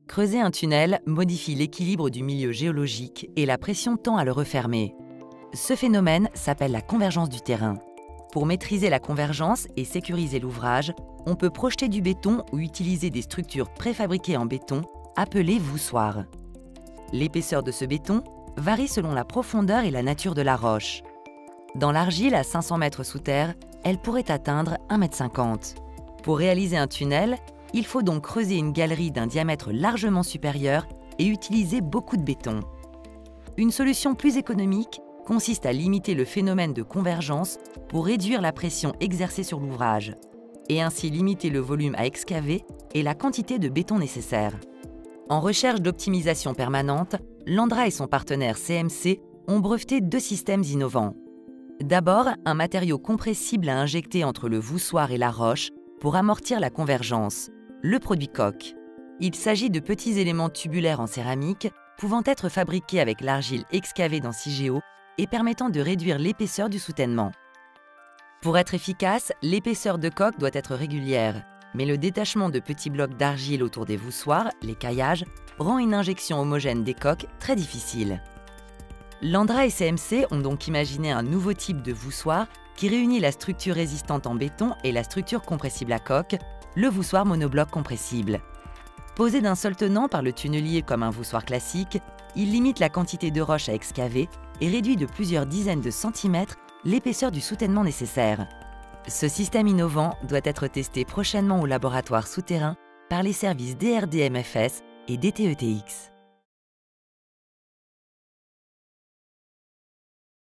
Creuser un tunnel modifie l'équilibre du milieu géologique et la pression tend à le refermer. Ce phénomène s'appelle la convergence du terrain. Pour maîtriser la convergence et sécuriser l'ouvrage, on peut projeter du béton ou utiliser des structures préfabriquées en béton, appelées voussoirs. L'épaisseur de ce béton varie selon la profondeur et la nature de la roche. Dans l'argile à 500 mètres sous terre, elle pourrait atteindre 1,50 m. Pour réaliser un tunnel, il faut donc creuser une galerie d'un diamètre largement supérieur et utiliser beaucoup de béton. Une solution plus économique consiste à limiter le phénomène de convergence pour réduire la pression exercée sur l'ouvrage et ainsi limiter le volume à excaver et la quantité de béton nécessaire. En recherche d'optimisation permanente, Landra et son partenaire CMC ont breveté 2 systèmes innovants. D'abord, un matériau compressible à injecter entre le voussoir et la roche pour amortir la convergence, le produit coque. Il s'agit de petits éléments tubulaires en céramique pouvant être fabriqués avec l'argile excavée dans Cigéo et permettant de réduire l'épaisseur du soutènement. Pour être efficace, l'épaisseur de coque doit être régulière, mais le détachement de petits blocs d'argile autour des voussoirs, les caillages, rend une injection homogène des coques très difficile. Landra et CMC ont donc imaginé un nouveau type de voussoir qui réunit la structure résistante en béton et la structure compressible à coque, le voussoir monobloc compressible. Posé d'un seul tenant par le tunnelier comme un voussoir classique, il limite la quantité de roche à excaver et réduit de plusieurs dizaines de centimètres l'épaisseur du soutènement nécessaire. Ce système innovant doit être testé prochainement au laboratoire souterrain par les services DRDMFS et DTETX.